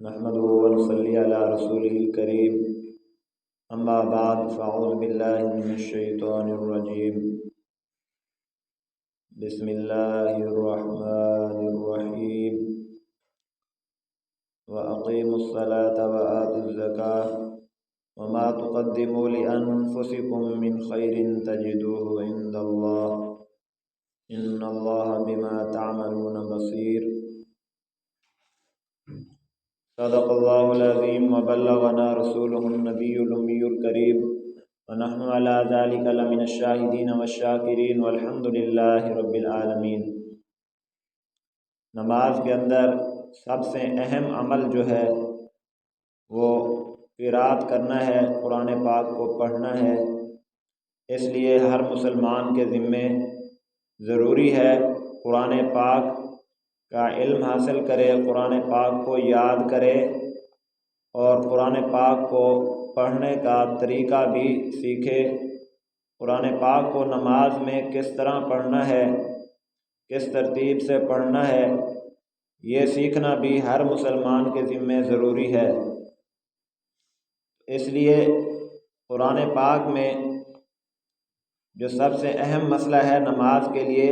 نحمده ونصلي على رسوله الكريم اما بعد فاعوذ بالله من الشيطان الرجيم بسم الله الرحمن الرحيم وأقيموا الصلاة وآتوا الزكاة وما تقدموا لأنفسكم من خير تجدوه عند الله إن الله بما تعملون بصير صدق الله العظيم وبلغنا رسوله النبي الأمي الكريم ونحن على ذلك لمن الشاهدين والشاکرین والحمد للہ رب العالمین۔ نماز کے اندر سب سے اہم عمل جو ہے وہ قرات کرنا ہے، قرآن پاک کو پڑھنا ہے۔ اس لیے ہر مسلمان کے ذمے ضروری ہے قرآن پاک کا علم حاصل کرے، قرآن پاک کو یاد کرے اور قرآن پاک کو پڑھنے کا طریقہ بھی سیکھے۔ قرآن پاک کو نماز میں کس طرح پڑھنا ہے، کس ترتیب سے پڑھنا ہے، یہ سیکھنا بھی ہر مسلمان کے ذمے ضروری ہے۔ اس لیے قرآن پاک میں جو سب سے اہم مسئلہ ہے نماز کے لیے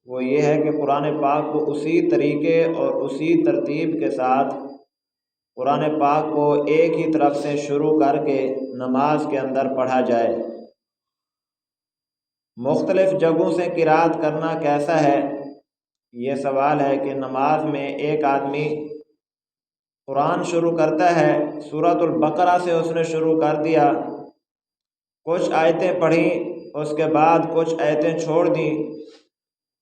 وہ یہ ہے کہ قرآن پاک کو اسی طریقے اور اسی ترتیب کے ساتھ قرآن پاک کو ایک ہی طرف سے شروع کر کے نماز کے اندر پڑھا جائے۔ مختلف جگہوں سے قرات کرنا کیسا ہے، یہ سوال ہے کہ نماز میں ایک آدمی قرآن شروع کرتا ہے، سورۃ البقرہ سے اس نے شروع کر دیا، کچھ آیتیں پڑھیں، اس کے بعد کچھ آیتیں چھوڑ دیں،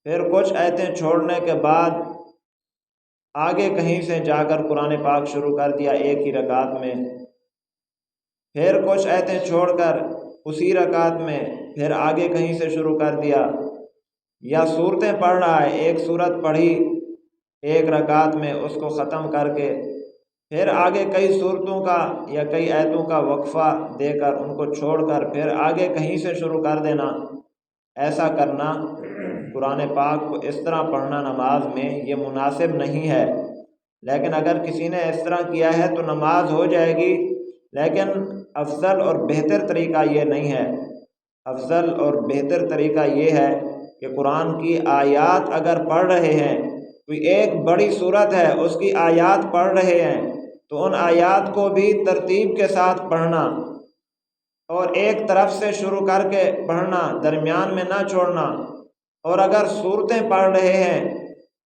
پھر کچھ آیتیں چھوڑنے کے بعد آگے کہیں سے جا کر قرآن پاک شروع کر دیا ایک ہی رکعت میں، پھر کچھ آیتیں چھوڑ کر اسی رکعت میں پھر آگے کہیں سے شروع کر دیا، یا صورتیں پڑھ رہا ہے، ایک صورت پڑھی ایک رکعت میں اس کو ختم کر کے پھر آگے کئی صورتوں کا یا کئی آیتوں کا وقفہ دے کر ان کو چھوڑ کر پھر آگے کہیں سے شروع کر دینا، ایسا کرنا قرآن پاک کو اس طرح پڑھنا نماز میں یہ مناسب نہیں ہے۔ لیکن اگر کسی نے اس طرح کیا ہے تو نماز ہو جائے گی، لیکن افضل اور بہتر طریقہ یہ نہیں ہے۔ افضل اور بہتر طریقہ یہ ہے کہ قرآن کی آیات اگر پڑھ رہے ہیں، کوئی ایک بڑی صورت ہے اس کی آیات پڑھ رہے ہیں تو ان آیات کو بھی ترتیب کے ساتھ پڑھنا اور ایک طرف سے شروع کر کے پڑھنا، درمیان میں نہ چھوڑنا۔ اور اگر صورتیں پڑھ رہے ہیں،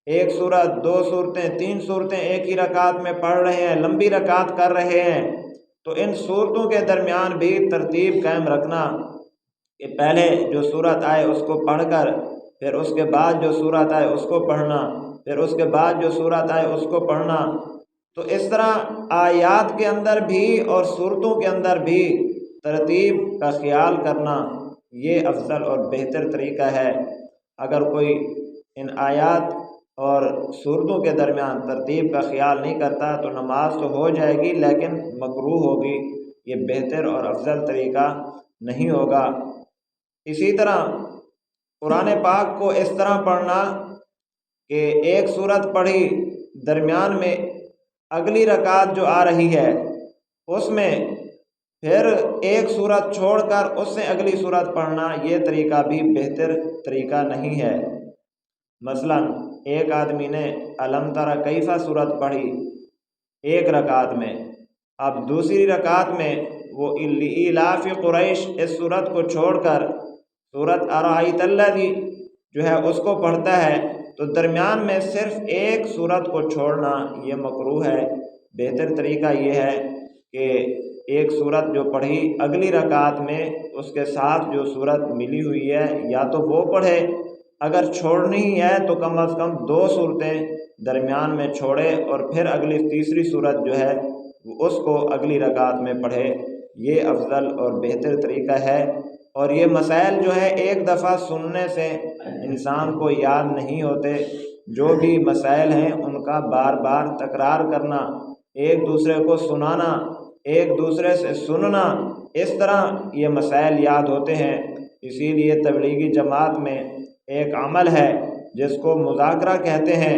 ایک صورت، دو صورتیں، تین صورتیں ایک ہی رکعت میں پڑھ رہے ہیں، لمبی رکعت کر رہے ہیں، تو ان صورتوں کے درمیان بھی ترتیب قائم رکھنا کہ پہلے جو صورت آئے اس کو پڑھ کر پھر اس کے بعد جو صورت آئے اس کو پڑھنا، پھر اس کے بعد جو صورت آئے اس کو پڑھنا۔ تو اس طرح آیات کے اندر بھی اور صورتوں کے اندر بھی ترتیب کا خیال کرنا یہ افضل اور بہتر طریقہ ہے۔ اگر کوئی ان آیات اور صورتوں کے درمیان ترتیب کا خیال نہیں کرتا تو نماز تو ہو جائے گی لیکن مکروہ ہوگی، یہ بہتر اور افضل طریقہ نہیں ہوگا۔ اسی طرح قرآن پاک کو اس طرح پڑھنا کہ ایک صورت پڑھی، درمیان میں اگلی رکعت جو آ رہی ہے اس میں پھر ایک صورت چھوڑ کر اس سے اگلی صورت پڑھنا، یہ طریقہ بھی بہتر طریقہ نہیں ہے۔ مثلا ایک آدمی نے الم تری کیف صورت پڑھی ایک رکعت میں، اب دوسری رکعت میں وہ لإیلاف قریش اس صورت کو چھوڑ کر صورت ارأیت الذی جو ہے اس کو پڑھتا ہے، تو درمیان میں صرف ایک صورت کو چھوڑنا یہ مکروہ ہے۔ بہتر طریقہ یہ ہے کہ ایک صورت جو پڑھی اگلی رکعت میں اس کے ساتھ جو صورت ملی ہوئی ہے یا تو وہ پڑھے، اگر چھوڑنی ہی ہے تو کم از کم دو صورتیں درمیان میں چھوڑے اور پھر اگلی تیسری صورت جو ہے اس کو اگلی رکعت میں پڑھے، یہ افضل اور بہتر طریقہ ہے۔ اور یہ مسائل جو ہے ایک دفعہ سننے سے انسان کو یاد نہیں ہوتے، جو بھی مسائل ہیں ان کا بار بار تکرار کرنا، ایک دوسرے کو سنانا، ایک دوسرے سے سننا، اس طرح یہ مسائل یاد ہوتے ہیں۔ اسی لیے تبلیغی جماعت میں ایک عمل ہے جس کو مذاکرہ کہتے ہیں،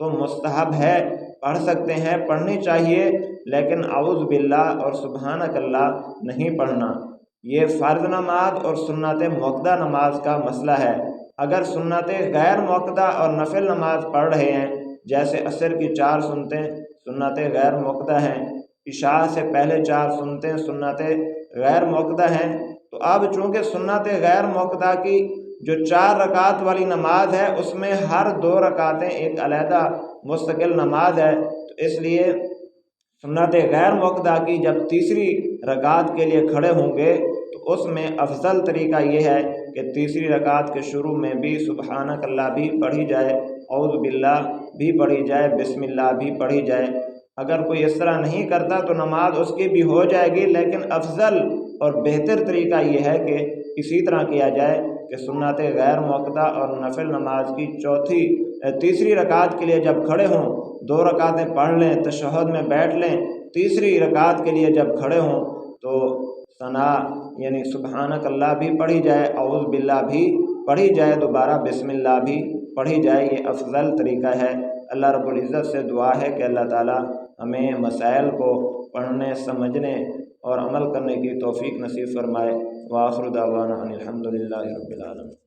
تو مستحب ہے، پڑھ سکتے ہیں، پڑھنی چاہیے، لیکن اعوذ باللہ اور سبحانک اللہ نہیں پڑھنا۔ یہ فرض نماز اور سنت موقدہ نماز کا مسئلہ ہے۔ اگر سنت غیر موقدہ اور نفل نماز پڑھ رہے ہیں، جیسے عصر کی 4 سنتیں سنت غیر موقدہ ہیں، عشاء سے پہلے 4 سنتیں سنت غیر موقدہ ہیں، تو اب چونکہ سنت غیر موقدہ کی جو 4 رکعت والی نماز ہے اس میں ہر 2 رکعتیں ایک علیحدہ مستقل نماز ہے، تو اس لیے سنت غیر موقدہ کی جب تیسری رکعت کے لیے کھڑے ہوں گے تو اس میں افضل طریقہ یہ ہے کہ تیسری رکعت کے شروع میں بھی سبحانک اللہ بھی پڑھی جائے، اعوذ باللہ بھی پڑھی جائے، بسم اللہ بھی پڑھی جائے۔ اگر کوئی اس طرح نہیں کرتا تو نماز اس کی بھی ہو جائے گی، لیکن افضل اور بہتر طریقہ یہ ہے کہ اسی طرح کیا جائے کہ سنت غیر موقدہ اور نفل نماز کی تیسری رکعت کے لیے جب کھڑے ہوں 2 رکعتیں پڑھ لیں، تشہد میں بیٹھ لیں، تیسری رکعت کے لیے جب کھڑے ہوں تو ثنا یعنی سبحانک اللہ بھی پڑھی جائے، اعوذ باللہ بھی پڑھی جائے، دوبارہ بسم اللہ بھی پڑھی جائے۔ یہ افضل طریقہ ہے۔ اللہ رب العزت سے دعا ہے کہ اللہ تعالی ہمیں مسائل کو پڑھنے، سمجھنے اور عمل کرنے کی توفیق نصیب فرمائے۔ وآخر دعوانا ان الحمد للہ رب العالمین۔